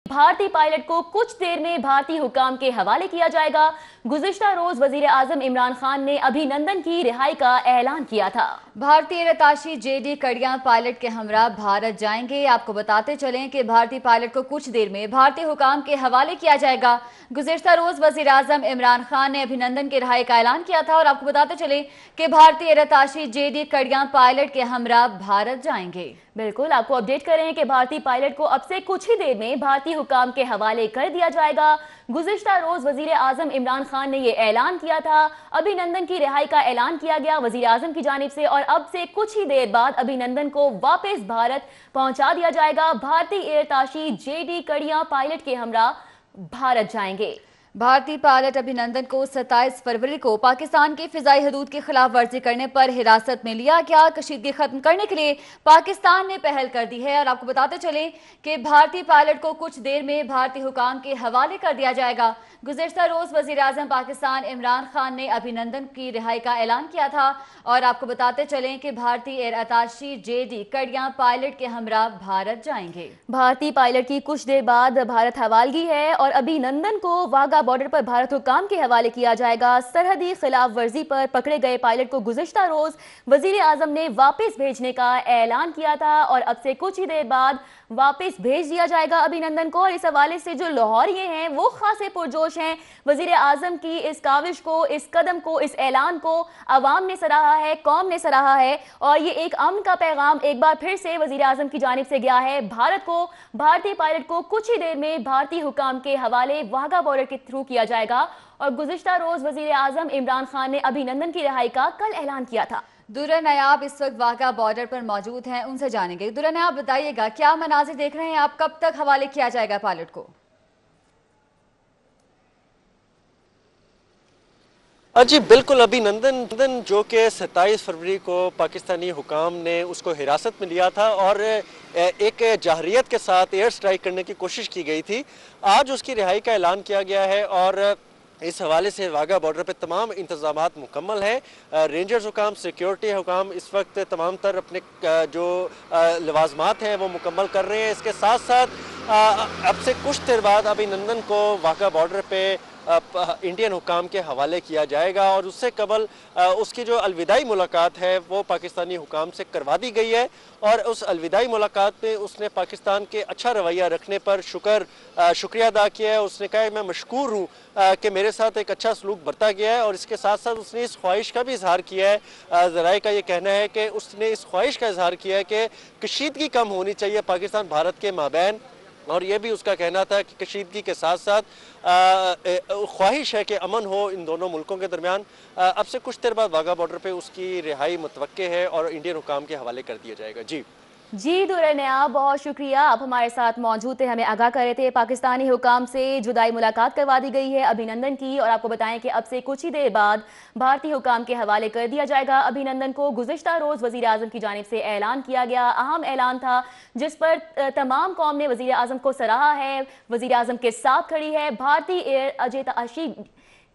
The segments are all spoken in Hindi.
भारतीय पायलट को कुछ देर में भारतीय हुकाम के हवाले किया जाएगा। गुज़िश्ता रोज वजीर आजम इमरान खान ने अभिनंदन की रिहाई का ऐलान किया था। भारतीय रताशी जेडी कड़िया पायलट के हमरा भारत जाएंगे। आपको बताते चलें कि भारतीय पायलट को कुछ देर में भारतीय हुकाम के हवाले किया जाएगा। गुज़िश्ता रोज वजीर आजम इमरान खान ने अभिनंदन की रिहाई का ऐलान किया था और आपको बताते चलें कि भारतीय रताशी जेडी कड़िया पायलट के हमरा भारत जाएंगे। बिल्कुल, आपको अपडेट कर रहे हैं कि भारतीय पायलट को अब से कुछ ही देर में भारतीय हुकाम के हवाले कर दिया जाएगा। गुज़िश्ता रोज वजीर आजम इमरान खान ने यह ऐलान किया था। अभिनंदन की रिहाई का ऐलान किया गया वजीर आजम की जानिब से और अब से कुछ ही देर बाद अभिनंदन को वापस भारत पहुंचा दिया जाएगा। भारतीय एयरताशी जेडी कड़िया पायलट के हमरा भारत जाएंगे। भारतीय पायलट अभिनंदन को 27 फरवरी को पाकिस्तान की फिजाई हदूद की खिलाफ वर्जी करने पर हिरासत में लिया गया। कशीदगी खत्म करने के लिए पाकिस्तान ने पहल कर दी है और आपको बताते चलें कि भारतीय पायलट को कुछ देर में भारतीय हुकाम के हवाले कर दिया जाएगा। गुज़िश्ता रोज वज़ीर आज़म पाकिस्तान इमरान खान ने अभिनंदन की रिहाई का ऐलान किया था और आपको बताते चलें कि भारतीय एयर अताशी जेडी कड़िया पायलट के हमरा भारत जाएंगे। भारतीय पायलट की कुछ देर बाद भारत हवालगी है और अभिनंदन को वाघा बॉर्डर पर भारत हुकाम के हवाले किया जाएगा। सरहदी खिलाफ वर्जी पर पकड़े गए पायलट को गुज़िश्ता रोज वजीर आजम ने वापस भेजने का ऐलान किया था और अब से कुछ ही देर बाद वापस भेज दिया जाएगा अभिनंदन को। और इस हवाले से जो लाहौरिये हैं वो खासे पुरजोश हैं। वजीर आजम की इस काविश को, इस कदम को, इस ऐलान को अवाम ने सराहा है, कौम ने सराहा है और ये एक अमन का पैगाम एक बार फिर से वजीर आजम की जानिब से गया है। भारत को, भारतीय पायलट को कुछ ही देर में भारतीय हुकाम के हवाले वाघा बॉर्डर के थ्रू किया जाएगा। और गुज़िश्ता रोज वजीर आजम इमरान खान ने अभिनंदन की रिहाई का कल ऐलान किया था। दुर्रा नायाब इस वक्त वाघा बॉर्डर पर मौजूद हैं, उनसे जानेंगे। दुर्रा नायाब, बताइएगा क्या मनाजिर देख रहे हैं आप, कब तक हवाले किया जाएगा पायलट को? जी बिल्कुल, अभिनंदन जो कि 27 फरवरी को पाकिस्तानी हुकाम ने उसको हिरासत में लिया था और एक जहरियत के साथ एयर स्ट्राइक करने की कोशिश की गई थी, आज उसकी रिहाई का ऐलान किया गया है और इस हवाले से वाघा बॉर्डर पे तमाम इंतजामात मुकम्मल हैं। रेंजर्स हुकाम, सिक्योरिटी हुकाम इस वक्त तमाम तर अपने जो लवाजमात हैं वो मुकम्मल कर रहे हैं। इसके साथ साथ अब से कुछ देर बाद अभिनंदन को वाघा बॉर्डर पे इंडियन हुकाम के हवाले किया जाएगा और उससे कबल उसकी जो अलविदाई मुलाकात है वो पाकिस्तानी हुकाम से करवा दी गई है और उस अलविदाई मुलाकात में उसने पाकिस्तान के अच्छा रवैया रखने पर शुक्रिया अदा किया है। उसने कहा मैं मशकूर हूँ कि मेरे साथ एक अच्छा सलूक बरता गया है और इसके साथ साथ उसने इस ख्वाहिश का भी इजहार किया है। ज़राए का ये कहना है कि उसने इस ख्वाहिश का इजहार किया है कि कशीदगी कम होनी चाहिए पाकिस्तान भारत के माबैन और ये भी उसका कहना था कि कशीदगी के साथ साथ ख्वाहिश है कि अमन हो इन दोनों मुल्कों के दरमियान। अब से कुछ देर बाद वाघा बॉर्डर पे उसकी रिहाई मुतवक्के है और इंडियन हुकाम के हवाले कर दिया जाएगा। जी दुर्रा नायाब, बहुत शुक्रिया, आप हमारे साथ मौजूद थे, हमें आगाह कर रहे थे। पाकिस्तानी हुकाम से जुदाई मुलाकात करवा दी गई है अभिनंदन की और आपको बताएं कि अब से कुछ ही देर बाद भारतीय हुकाम के हवाले कर दिया जाएगा अभिनंदन को। गुज़िश्ता रोज वजीर आजम की जानिब से ऐलान किया गया, अहम ऐलान था जिस पर तमाम कौम ने वजीर आजम को सराहा है, वजीर आजम के साथ खड़ी है। भारतीय एयर अताशी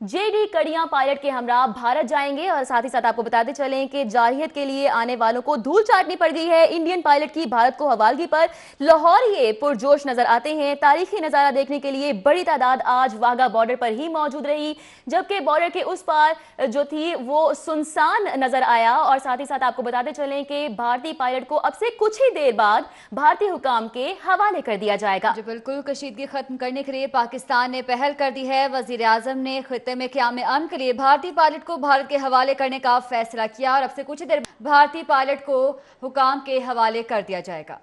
जेडी कड़िया पायलट के हमरा भारत जाएंगे और साथ ही साथ आपको बताते चलें कि जारहियत के लिए आने वालों को धूल चाटनी पड़ गई है। इंडियन पायलट की भारत को हवालगी पर लाहौरिये पुरजोश नजर आते हैं। तारीखी नज़ारा देखने के लिए बड़ी तादाद आज वाघा बॉर्डर पर ही मौजूद रही, जबकि बॉर्डर के उस पार जो थी वो सुनसान नजर आया। और साथ ही साथ आपको बताते चलें कि भारतीय पायलट को अब से कुछ ही देर बाद भारतीय हुकाम के हवाले कर दिया जाएगा। जी बिल्कुल, कशीदगी खत्म करने के लिए पाकिस्तान ने पहल कर दी है। वजीर आजम ने में क़याम अमन के लिए भारतीय पायलट को भारत के हवाले करने का फैसला किया और अब से कुछ देर भारतीय पायलट को हुकाम के हवाले कर दिया जाएगा।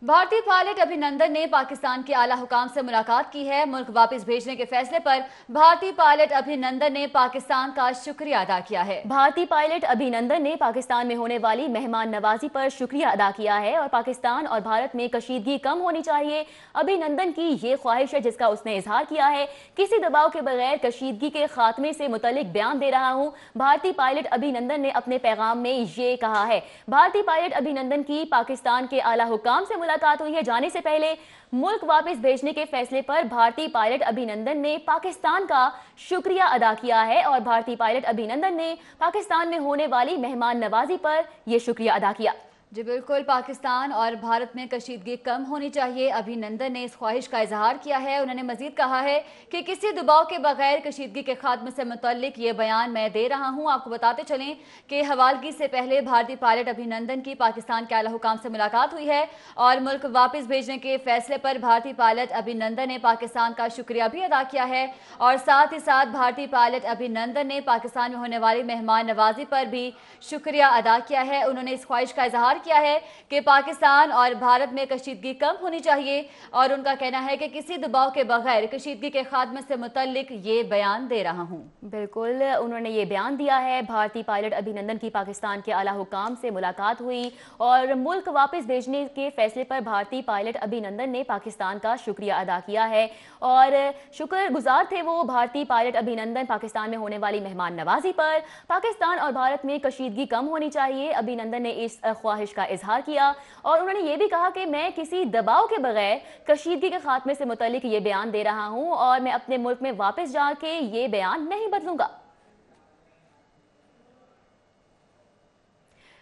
भारतीय पायलट अभिनंदन ने पाकिस्तान के आला हुकाम से मुलाकात की है। मुल्क वापस भेजने के फैसले पर भारतीय पायलट अभिनंदन ने पाकिस्तान का शुक्रिया अदा किया है। भारतीय पायलट अभिनंदन ने पाकिस्तान में होने वाली मेहमान नवाजी पर शुक्रिया अदा किया है और पाकिस्तान और भारत में कशीदगी कम होनी चाहिए, अभिनंदन की ये ख्वाहिश है जिसका उसने इजहार किया है। किसी दबाव के बगैर कशीदगी के खात्मे से मुतल्लिक बयान दे रहा हूँ, भारतीय पायलट अभिनंदन ने अपने पैगाम में ये कहा है। भारतीय पायलट अभिनंदन की पाकिस्तान के आला हुकाम से मुलाकात हुई है। जाने से पहले मुल्क वापस भेजने के फैसले पर भारतीय पायलट अभिनंदन ने पाकिस्तान का शुक्रिया अदा किया है और भारतीय पायलट अभिनंदन ने पाकिस्तान में होने वाली मेहमान नवाजी पर यह शुक्रिया अदा किया। जी बिल्कुल, पाकिस्तान और भारत में कशीदगी कम होनी चाहिए। अभिनंदन ने इस ख्वाहिश का इजहार किया है। उन्होंने मजीद कहा है कि किसी दबाव के बगैर कशीदगी के खात्मे से मुतल्लिक ये बयान मैं दे रहा हूँ। आपको बताते चलें कि हवालगी से पहले भारतीय पायलट अभिनंदन की पाकिस्तान के आला हुकाम से मुलाकात हुई है और मुल्क वापस भेजने के फैसले पर भारतीय पायलट अभिनंदन ने पाकिस्तान का शुक्रिया भी अदा किया है और साथ ही साथ भारतीय पायलट अभिनंदन ने पाकिस्तान में होने वाली मेहमान नवाजी पर भी शुक्रिया अदा किया है। उन्होंने इस ख्वाहिश का इजहार किया है कि पाकिस्तान और भारत में कशीदगी कम होनी चाहिए और उनका कहना है कि किसी दबाव के बगैर कशीदगी के खात्मे से मुतल्लिक ये बयान दे रहा हूं। बिल्कुल, उन्होंने ये बयान दिया है। भारतीय पायलट अभिनंदन की पाकिस्तान के आला हुकाम से मुलाकात हुई और मुल्क वापस भेजने के फैसले पर भारतीय पायलट अभिनंदन ने पाकिस्तान का शुक्रिया अदा किया है और शुक्रगुजार थे वो भारतीय पायलट अभिनंदन पाकिस्तान में होने वाली मेहमान नवाजी पर। पाकिस्तान और भारत में कशीदगी कम होनी चाहिए, अभिनंदन ने इस ख्वाहिश का इजहार किया और उन्होंने ये भी कहा कि मैं किसी दबाव के बगैर कशीदगी के खात्मे से मुतल्लिक ये बयान दे रहा हूं और मैं अपने मुल्क में वापस जाके ये बयान नहीं बदलूंगा।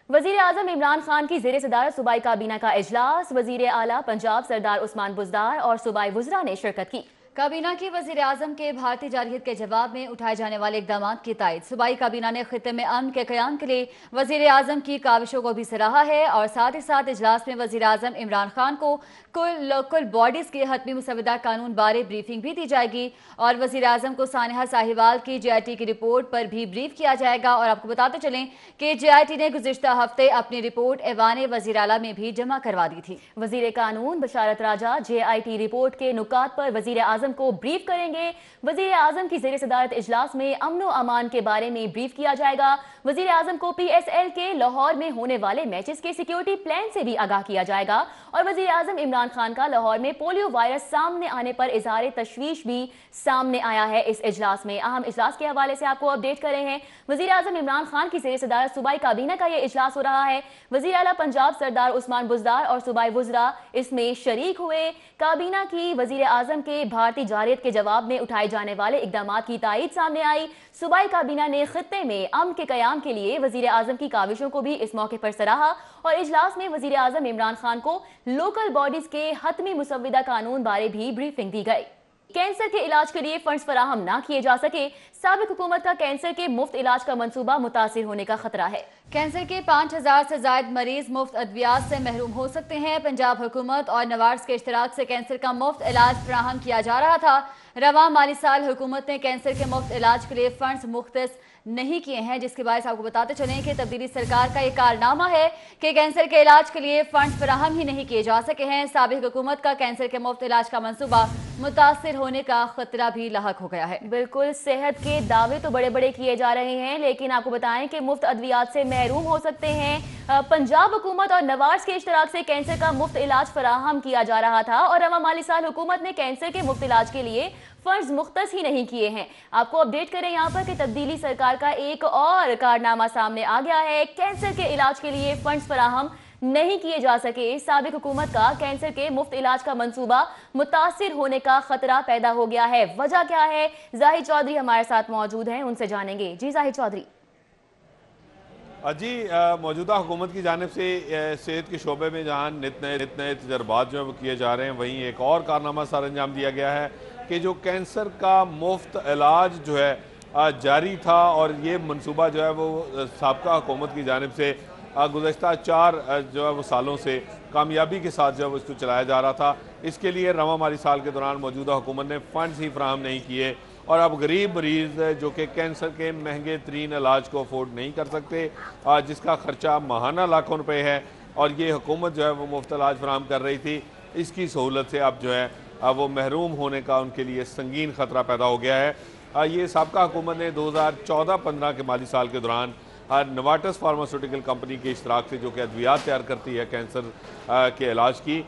वजीर आजम इमरान खान की जेर सदारत सूबाई काबीना का इजलास, वजीर आला पंजाब सरदार उस्मान बुज़दार और सूबाई वुज़रा ने शिरकत की। काबीना की वजीर आजम के भारतीय जारहियत के जवाब में उठाए जाने वाले इकदाम की तायद। सूबाई काबीना ने खित्ते में अमन के क़याम के लिए वजीर आजम की काविशों को भी सराहा है और साथ ही साथ इजलास में वजीर आजम इमरान खान को कुल लोकल बॉडीज के हतमी मुसवदा कानून बारे ब्रीफिंग भी दी जाएगी और वजीर आजम को सानिहा साहिवाल की JIT की रिपोर्ट पर भी ब्रीफ किया जाएगा। और आपको बताते चलें कि JIT ने गुज़िश्ता हफ्ते अपनी रिपोर्ट ऐवान वज़ीर आला में भी जमा करवा दी थी। वजीर कानून बशारत राजा JIT रिपोर्ट के नुकात पर वजीर आजम को ब्रीफ करेंगे। वजीर आजम की जेर सदारत इजलास में अमन व अमान के बारे में ब्रीफ किया जाएगा। वजीर आजम को PSL के लाहौर में होने वाले मैचेस के सिक्योरिटी प्लान से भी आगाह किया जाएगा और वजीर आजम इमरान खान का लाहौर में पोलियो वायरस सामने आने पर इजहार तशवीश भी सामने आया है। इस इजलास में अहम इजलास के हवाले से आपको अपडेट कर रहे हैं। वजीर आजम इमरान खान की जेर सदारत सूबाई काबीना का यह इजलास हो रहा है। वजीर आला पंजाब सरदार उस्मान बुज़दार और सूबाई वुज़रा इसमें शरीक हुए। काबीना की वजीर आजम के भारतीय जारहियत के जवाब में उठाए जाने वाले इकदाम की तायद सामने आई। सूबाई काबीना ने खित्ते में अमन के कयाम के लिए वजीर आजम की काविशों को भी इस मौके पर सराहा और इजलास में वजीर आजम इमरान खान को लोकल बॉडीज के हतमी मुसवदा कानून बारे भी ब्रीफिंग दी गई। कैंसर के इलाज के लिए फंड्स फराहम ना किए जा सके, साबिक हुकूमत का कैंसर के मुफ्त इलाज का मंसूबा मुतासिर होने का खतरा है। कैंसर के 5000 से ज्यादा मरीज मुफ्त अद्वियात से महरूम हो सकते हैं। पंजाब हुकूमत और नवार्स के इश्तराक से कैंसर का मुफ्त इलाज फराहम किया जा रहा था। रवां माली साल हुकूमत ने कैंसर के मुफ्त इलाज के लिए फंड्स मुख्तस नहीं किए हैं, जिसके बायस आपको बताते चलें कि तब्दीली सरकार का एक कारनामा है कि कैंसर के इलाज के लिए फंड्स फराहम ही नहीं किए जा सके हैं। साबिक हुकूमत का कैंसर के मुफ्त इलाज का मंसूबा मुतासिर होने का खतरा भी लाहक हो गया है। बिल्कुल, सेहत के दावे तो बड़े बड़े किए जा रहे हैं, लेकिन आपको बताएं कि मुफ्त अद्वियात से महरूम हो सकते हैं। पंजाब हुकूमत और नवार्स के इश्तराक से कैंसर का मुफ्त इलाज फराहम किया जा रहा था और रवां माली साल हुकूमत ने कैंसर के मुफ्त इलाज के लिए फंड्स मुख्तस ही नहीं किए हैं। आपको अपडेट करें यहाँ पर कि तब्दीली सरकार का एक और कारनामा सामने आ गया है। कैंसर के इलाज के लिए फंड्स फराहम नहीं किए जा सके। साबिक हुकूमत का कैंसर के मुफ्त इलाज का मंसूबा मुतासिर होने का खतरा पैदा हो गया है। वजह क्या है? जाहिद चौधरी हमारे साथ मौजूद हैं, उनसे जानेंगे। जी जाहिद चौधरी। जी, मौजूदा हुकूमत की जानिब से सेहत के शोबे में जहाँ नित नए तजर्बात जो है वो किए जा रहे हैं, वहीं एक और कारनामा सर अंजाम दिया गया है कि जो कैंसर का मुफ्त इलाज जो है जारी था और ये मनसूबा जो है वो साबका हुकूमत की जानिब से गुज़श्ता 4 जो है वो सालों से कामयाबी के साथ जो है वो इसको चलाया जा रहा था। इसके लिए रवां माली साल के दौरान मौजूदा हुकूमत ने फ़ंड्स ही फराहम नहीं किए और अब गरीब मरीज़ जो कि कैंसर के महंगे तरीन इलाज को अफोर्ड नहीं कर सकते, जिसका ख़र्चा माहाना लाखों रुपए है और ये हुकूमत जो है वो मुफ्त इलाज फराहम कर रही थी, इसकी सहूलत से अब जो है वो महरूम होने का उनके लिए संगीन ख़तरा पैदा हो गया है। ये साबका हुकूमत ने 2014-15 के माली साल के दौरान नवाटस फार्मास्यूटिकल कंपनी के इश्तराक से, जो कि अद्वियात तैयार करती है कैंसर के इलाज की,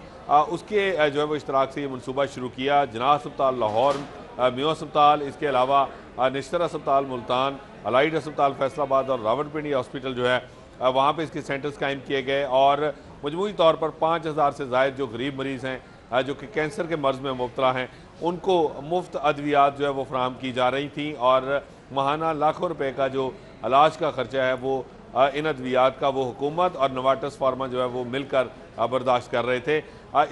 उसके जो है वो इश्तराक से ये मनसूबा शुरू किया। जना अस्पताल लाहौर, मियो अस्पताल, इसके अलावा निश्तर अस्पताल मुल्तान, अलाइड अस्पताल फैसलाबाद और रावलपिंडी हॉस्पिटल जो है वहाँ पे इसके सेंटर्स कायम किए गए और मजमूई तौर पर 5000 से ज़ायद जो गरीब मरीज़ हैं जो कि कैंसर के मर्ज़ में मुब्तला हैं, उनको मुफ्त अद्वियात जो है वो फराहम की जा रही थी और माहाना लाखों रुपए का जो इलाज का खर्चा है वो इन अद्वियात का वो हुकूमत और नोवार्टिस फार्मा जो है वो मिलकर बर्दाश्त कर रहे थे।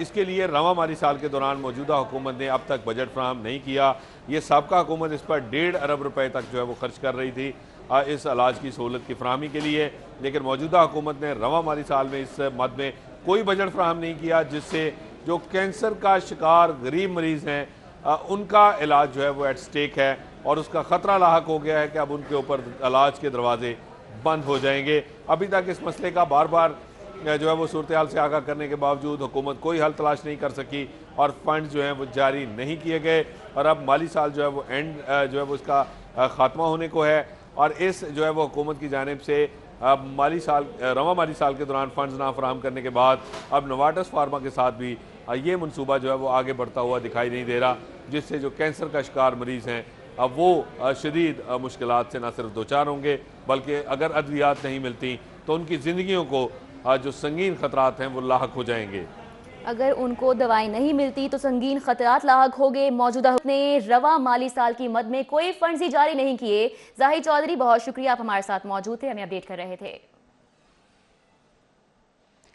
इसके लिए रवां माली साल के दौरान मौजूदा हुकूमत ने अब तक बजट फ्राहम नहीं किया। ये साबका हुकूमत इस पर 1.5 अरब रुपए तक जो है वो खर्च कर रही थी इस इलाज की सहूलत की फराहमी के लिए, लेकिन मौजूदा हुकूमत ने रवां माली साल में इस मद में कोई बजट फ्राहम नहीं किया, जिससे जो कैंसर का शिकार गरीब मरीज़ हैं उनका इलाज जो है वो एट स्टेक है और उसका ख़तरा लाहक हो गया है कि अब उनके ऊपर इलाज के दरवाजे बंद हो जाएंगे। अभी तक इस मसले का बार बार जो है वो सूरत हाल से आगाह करने के बावजूद हुकूमत कोई हल तलाश नहीं कर सकी और फंड जो है वो जारी नहीं किए गए और अब माली साल जो है वो एंड जो है वो इसका ख़ात्मा होने को है और इस जो है वो हुकूमत की जानिब से रवां माली साल के दौरान फंड्स ना फराहम करने के बाद अब नोवार्टिस फार्मा के साथ भी ये मनसूबा जो है वो आगे बढ़ता हुआ दिखाई नहीं दे रहा, जिससे जो कैंसर का शिकार मरीज़ हैं अब वो शदीद मुश्किलात से ना सिर्फ दो चार होंगे बल्कि अगर अद्वियात नहीं मिलती तो उनकी ज़िंदगियों को जो संगीन खतरात हैं वो लाहक हो जाएंगे। अगर उनको दवाई नहीं मिलती तो संगीन खतरात लाहक हो गए। मौजूदा हुकूमत ने रवा माली साल की मद में कोई फंड ही जारी नहीं किए। जाहिद चौधरी, बहुत शुक्रिया, आप हमारे साथ मौजूद थे, हमें अपडेट कर रहे थे।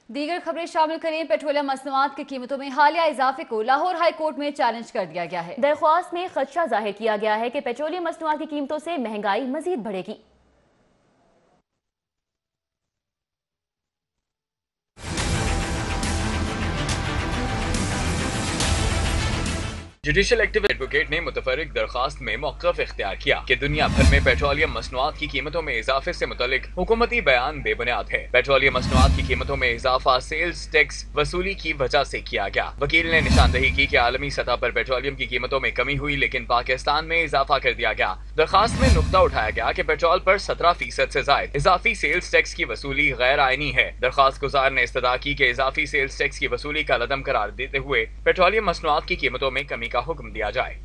दीगर खबरें शामिल करें। पेट्रोलियम मसनूआत की कीमतों में हालिया इजाफे को लाहौर हाई कोर्ट में चैलेंज कर दिया गया है। दरख्वास्त में खदशा जाहिर किया गया है कि पेट्रोलियम मसनूआत की कीमतों से महंगाई मजीद बढ़ेगी। जुडिशल एक्टिव एडवोकेट ने मुतफर्रिक दरखास्त में मौक़िफ़ इख्तियार किया कि दुनिया भर में पेट्रोलियम मसनूआत की कीमतों में इजाफे से मुतल्लिक हुकूमती बयान बेबुनियाद है। पेट्रोलियम मसनूआत की कीमतों में इजाफा सेल्स टैक्स वसूली की वजह से किया गया। वकील ने निशानदही की कि आलमी सतह पर पेट्रोलियम की कीमतों में कमी हुई लेकिन पाकिस्तान में इजाफा कर दिया गया। दरखास्त में नुक्ता उठाया गया कि पेट्रोल पर 17% से जायद इजाफी सेल्स टैक्स की वसूली गैर आईनी है। दरखास्त गुजार ने इस्तदा की कि इजाफी सेल्स टैक्स की वसूली का लदम करार देते हुए पेट्रोलियम मसनूआत की कीमतों में कमी का हुक्म दिया जाए।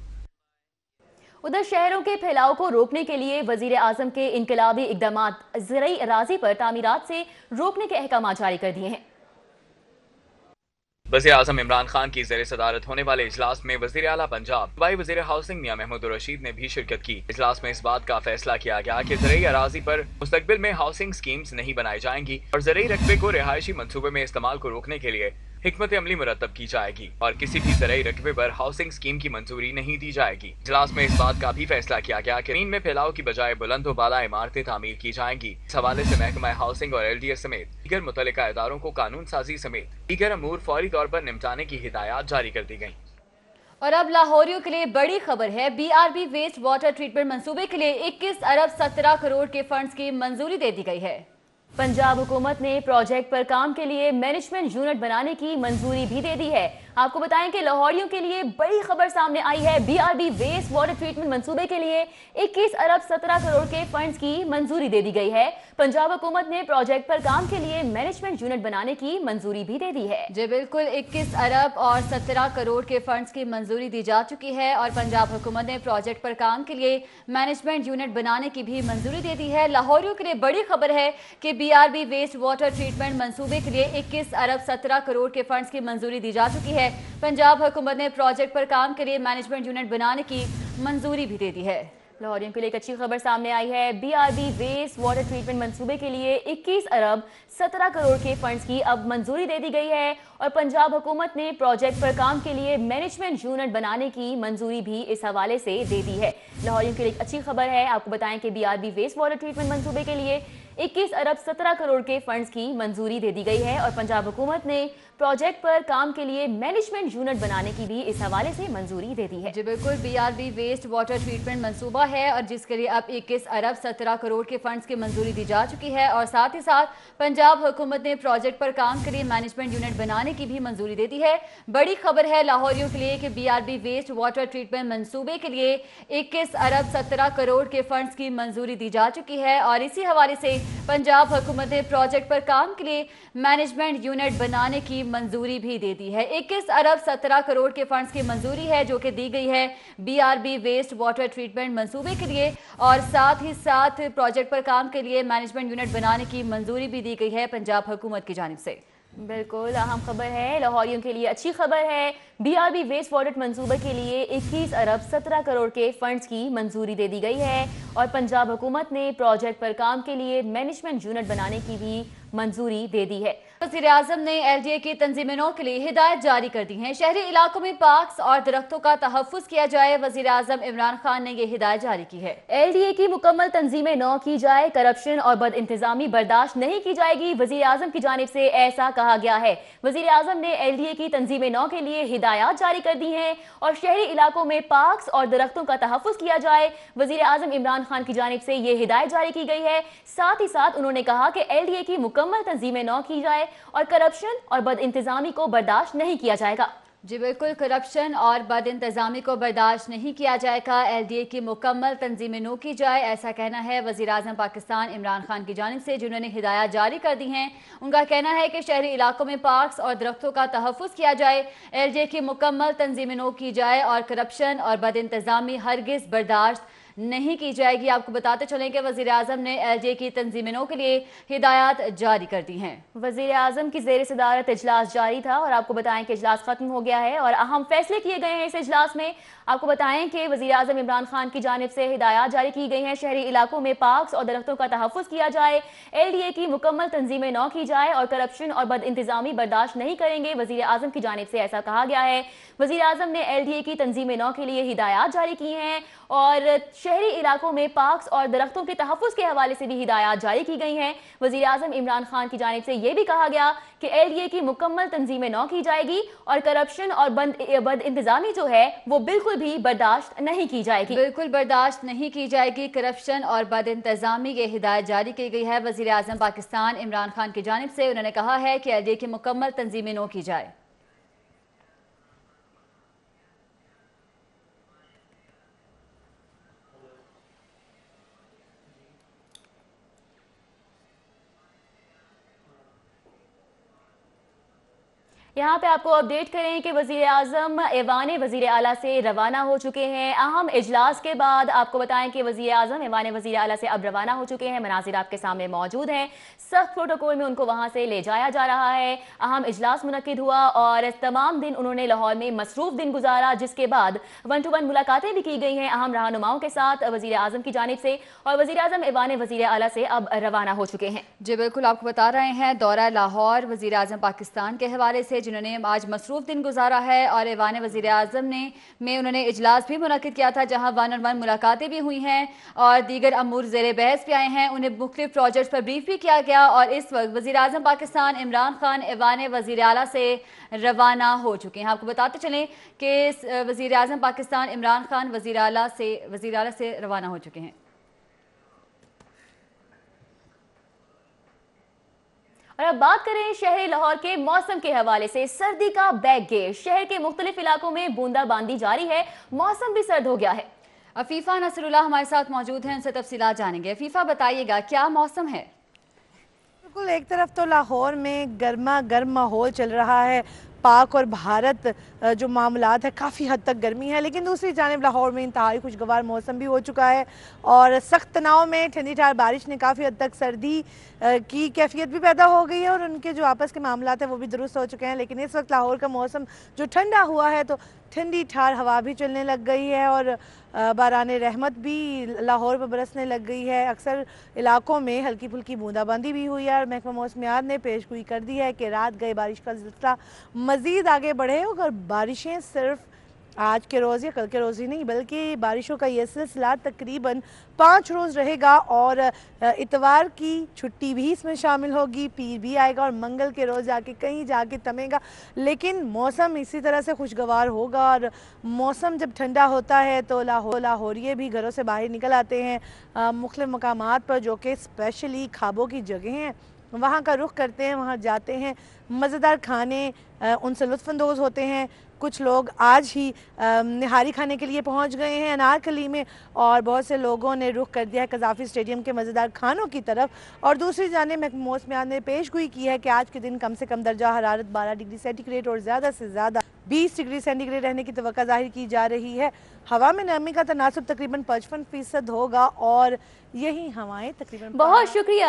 उधर शहरों के फैलाव को रोकने के लिए वजीर आजम के इनकलाबी इकदामात ज़रई अराजी पर तामीरात से रोकने के अहकाम जारी कर दिए हैं। वज़ीर आज़म इमरान खान की ज़ेर सदारत होने वाले इजलास में वज़ीर आला पंजाब सूबाई वज़ीर हाउसिंग मियां महमूद रशीद ने भी शिरकत की। इजलास में इस बात का फैसला किया गया कि ज़रई अराजी पर मुस्तकबिल में हाउसिंग स्कीम्स नहीं बनाई जाएंगी और ज़रई रकबे को रिहायशी मंसूबे में इस्तेमाल को रोकने के लिए हिकमत अमली मुरतब की जाएगी और किसी भी ज़रई रकबे पर हाउसिंग स्कीम की मंजूरी नहीं दी जाएगी। इजलास में इस बात का भी फैसला किया गया कि ज़मीन में फैलाव की बजाय बुलंद व बाला इमारतें तामीर की जाएंगी। इस हवाले से महकमा हाउसिंग और LDA समेत दीगर मुतल्लिका इदारों को कानून साजी समेत दीगर अमूर फौरी तौर पर निपटाने की हिदायत जारी कर दी गई। और अब लाहौरियों के लिए बड़ी खबर है। BRB वेस्ट वाटर ट्रीटमेंट मंसूबे के लिए 21 अरब 17 करोड़ के फंड्स की मंजूरी दे दी गई है। पंजाब हुकूमत ने प्रोजेक्ट पर काम के लिए मैनेजमेंट यूनिट बनाने की मंजूरी भी दे दी है। आपको बताएं कि लाहौरियों के लिए बड़ी खबर सामने आई है। BRB वेस्ट वाटर ट्रीटमेंट मंसूबे के लिए 21 अरब 17 करोड़ के फंड्स की मंजूरी दे दी गई है। पंजाब हुकूमत ने प्रोजेक्ट पर काम के लिए मैनेजमेंट यूनिट बनाने की मंजूरी भी दे दी है। जी बिल्कुल, 21 अरब और 17 करोड़ के फंड्स की मंजूरी दी जा चुकी है और पंजाब हुकूमत ने प्रोजेक्ट पर काम के लिए मैनेजमेंट यूनिट बनाने की भी मंजूरी दे दी है। लाहौरियों के लिए बड़ी खबर है कि BRB वेस्ट वाटर ट्रीटमेंट मंसूबे के लिए 21 अरब 17 करोड़ के फंड्स की मंजूरी दी जा चुकी है। पंजाब हुकूमत ने प्रोजेक्ट पर काम के लिए मैनेजमेंट यूनिट बनाने की मंजूरी भी दे दी है। लाहौरियों के लिए एक अच्छी खबर सामने आई है। BRB वेस्ट वाटर ट्रीटमेंट मंसूबे के लिए 21 अरब 17 करोड़ के फंड्स की अब मंजूरी दे दी गई है और पंजाब हुकूमत ने प्रोजेक्ट पर काम के लिए मैनेजमेंट यूनिट बनाने की मंजूरी भी इस हवाले से दे दी है। लाहौरियों के लिए एक अच्छी खबर है। आपको बताएं कि BRB वेस्ट वाटर ट्रीटमेंट मंसूबे के लिए 21 अरब 17 करोड़ के फंड्स की मंजूरी दे दी गई है और पंजाब हुकूमत ने प्रोजेक्ट पर काम के लिए मैनेजमेंट यूनिट बनाने की भी इस हवाले से मंजूरी दे दी है। जी बिल्कुल, BRB वेस्ट वाटर ट्रीटमेंट मंसूबा है और जिसके लिए अब 21 अरब 17 करोड़ के फंड्स की मंजूरी दी जा चुकी है और साथ ही साथ पंजाब हुकूमत ने प्रोजेक्ट पर काम के लिए मैनेजमेंट यूनिट बनाने की भी मंजूरी दे दी है। बड़ी खबर है लाहौरियों के लिए कि BRB वेस्ट वाटर ट्रीटमेंट मंसूबे के लिए 21 अरब 17 करोड़ के फंड्स की मंजूरी दी जा चुकी है और इसी हवाले से पंजाब हुकूमत ने प्रोजेक्ट पर काम के लिए मैनेजमेंट यूनिट बनाने की मंजूरी भी दे दी है। 21 अरब 17 करोड़ के फंड्स की मंजूरी है जो कि दी गई है BRB वेस्ट वाटर ट्रीटमेंट मंसूबे के लिए और साथ ही साथ प्रोजेक्ट पर काम के लिए मैनेजमेंट यूनिट बनाने की मंजूरी भी दी गई है पंजाब हुकूमत की जानिब से। बिल्कुल अहम खबर है, लाहौरियों के लिए अच्छी खबर है। बीआरबी वेस्ट वाटर मंसूबे के लिए 21 अरब 17 करोड़ के फंड्स की मंजूरी दे दी गई है और पंजाब हुकूमत ने प्रोजेक्ट पर काम के लिए मैनेजमेंट यूनिट बनाने की भी मंजूरी दे दी है। वज़ीर आज़म ने LDA की तंजीमों के लिए हिदायत जारी कर दी है। शहरी इलाकों में पार्क्स और दरख्तों का तहफ़्फ़ुज़ किया जाए। वज़ीर आज़म इमरान खान ने यह हिदायत जारी की है। LDA की मुकम्मल तंजीमें नौ की जाए, करप्शन और बद इंतजामी बर्दाश्त नहीं की जाएगी। वज़ीर आज़म की जानिब से ऐसा कहा गया है। वज़ीर आज़म ने LDA की तंजीमें नौ के लिए हिदायत जारी कर दी हैं और शहरी इलाकों में पार्क्स और दरख्तों का तहफ़्फ़ुज़ किया जाए। वज़ीर आज़म इमरान खान की जानिब से यह हिदायत जारी की गई है। साथ ही साथ उन्होंने कहा कि LDA की मुकम्मल तंजीमें नौ की जाए और करप्शन और बद इंतजामी को बर्दाश्त नहीं किया जाएगा। जी बिल्कुल, करप्शन और बद इंतजामी को बर्दाश्त नहीं किया जाएगा। LDA की मुकम्मल तंजीमें नो की जाए, ऐसा कहना है वज़ीर आज़म पाकिस्तान इमरान खान की जानिब से, जिन्होंने हिदायत जारी कर दी हैं। उनका कहना है कि शहरी इलाकों में पार्क्स और दरख्तों का तहफ़्फ़ुज़ किया जाए, LDA की मुकम्मल तंजीमें नो की जाए और करप्शन और बद इंतजामी हरगिज़ बर्दाश्त नहीं की जाएगी। आपको बताते चलें कि वज़ीर आज़म ने LDA की तंजीमों के लिए हिदायत जारी कर दी हैं। वज़ीर आज़म की ज़ेर सदारत इजलास जारी था और आपको बताएं कि इजलास खत्म हो गया है और अहम फैसले किए गए हैं इस इजलास में। आपको बताएं कि वज़ीर आज़म इमरान खान की जानिब से हिदायत जारी की गई हैं, शहरी इलाकों में पार्क्स और दरख्तों का तहफ़्फ़ुज़ किया जाए, LDA की मुकम्मल तंजीमें नौ की जाए और करप्शन और बद इंतजामी बर्दाश्त नहीं करेंगे। वज़ीर आज़म की जानिब से ऐसा कहा गया है। वज़ीर आज़म ने LDA की तंजीमें नौ के लिए हिदायत जारी की हैं और शहरी इलाकों में पार्क्स और दरख्तों के तहफ़्फ़ुज़ के हवाले से भी हिदायत जारी की गई हैं। वज़ीर आज़म इमरान खान की जानिब से यह भी कहा गया कि LDA की मुकम्मल तंजीमें नौ की जाएगी और करप्शन और बद इंतजामी जो है वो बिल्कुल भी बर्दाश्त नहीं की जाएगी। बिल्कुल बर्दाश्त नहीं की जाएगी करप्शन और बद इंतजामी, ये हिदायत जारी की गई है वज़ीर आज़म पाकिस्तान इमरान खान की जानिब से। उन्होंने कहा है कि LDA की मुकम्मल तंजीमें नो की जाए। यहाँ पे आपको अपडेट करें कि वज़ीर आज़म ऐवान वज़ीर आला से रवाना हो चुके हैं। अहम इजलास के बाद आपको बताएं कि वज़ीर आज़म ऐवान वज़ीर आला से अब रवाना हो चुके हैं। मनाजिर आपके सामने मौजूद हैं। सख्त प्रोटोकॉल में उनको वहाँ से ले जाया जा रहा है। अहम इजलास मुनक्किद हुआ और तमाम दिन उन्होंने लाहौर में मसरूफ़ दिन गुजारा, जिसके बाद 1-to-1 मुलाकातें भी की गई हैं अहम रहनुमाओं के साथ वज़ीर आज़म की जानिब से और वज़ीर आज़म ऐवान वज़ीर आला से अब रवाना हो चुके हैं। जी बिल्कुल, आपको बता रहे हैं दौरा लाहौर वज़ीर आज़म पाकिस्तान के हवाले से, जिन्होंने आज मसरूफ़ दिन गुजारा है और ऐवान वज़ीर आज़म में उन्होंने इजलास भी मुनक्किद किया था, जहां 1-on-1 मुलाकातें भी हुई हैं और दीगर अमूर ज़ेर बहस भी आए हैं। उन्हें मुख्तलिफ प्रोजेक्ट्स पर ब्रीफ भी किया गया और इस वक्त वज़ीर आज़म पाकिस्तान इमरान खान ऐवान वज़ीर आला से रवाना हो चुके हैं। आपको बताते चलें कि वज़ीर आज़म पाकिस्तान इमरान खान वज़ीर आला से रवाना हो चुके हैं। और अब बात करें शहर लाहौर के मौसम के हवाले से। सर्दी का बैकगेट, शहर के मुख्तलिफ इलाकों में बूंदाबांदी जारी है, मौसम भी सर्द हो गया है। अफीफा नसरुल्लाह हमारे साथ मौजूद हैं, उनसे तफसीलात जानेंगे। अफीफा बताइएगा क्या मौसम है? बिल्कुल, एक तरफ तो लाहौर में गर्मा गर्म माहौल चल रहा है, पाक और भारत जो मामलात है काफ़ी हद तक गर्मी है, लेकिन दूसरी जानिब लाहौर में इंतहाई खुशगवार मौसम भी हो चुका है और सख्त तनाव में ठंडी ठार बारिश ने काफ़ी हद तक सर्दी की कैफियत भी पैदा हो गई है और उनके जो आपस के मामलात हैं वो भी दुरुस्त हो चुके हैं। लेकिन इस वक्त लाहौर का मौसम जो ठंडा हुआ है तो ठंडी ठार हवा भी चलने लग गई है और बाराने रहमत भी लाहौर पर बरसने लग गई है। अक्सर इलाकों में हल्की फुल्की बूंदाबांदी भी हुई है और महकमा मौसमियात ने पेशगोई कर दी है कि रात गए बारिश का सिलसिला मज़ीद आगे बढ़े और बारिशें सिर्फ आज के रोज़ या कल के रोज़ ही नहीं बल्कि बारिशों का ये सिलसिला तकरीबन 5 रोज़ रहेगा और इतवार की छुट्टी भी इसमें शामिल होगी, पीर भी आएगा और मंगल के रोज़ जाके कहीं जाके थमेगा। लेकिन मौसम इसी तरह से खुशगवार होगा और मौसम जब ठंडा होता है तो लाहौरिये भी घरों से बाहर निकल आते हैं मुख्तलिफ मकामात पर जो कि स्पेशली खाबों की जगह हैं, वहाँ का रुख करते हैं, वहाँ जाते हैं, मज़ेदार खाने उनसे लुत्फ़अंदोज़ होते हैं। कुछ लोग आज ही निहारी खाने के लिए पहुंच गए हैं अनारकली में और बहुत से लोगों ने रुख कर दिया है कज़ाफ़ी स्टेडियम के मज़ेदार खानों की तरफ। और दूसरी जानिब मौसमियात ने पेशगोई की है कि आज के दिन कम से कम दर्जा हरारत 12 डिग्री सेंटीग्रेड और ज़्यादा से ज़्यादा 20 डिग्री सेंटीग्रेड रहने की तवक्का ज़ाहिर की जा रही है। हवा में नमी का तनासब तकरीबन 55% होगा और यही हवाएं तकरीबन बहुत शुक्रिया।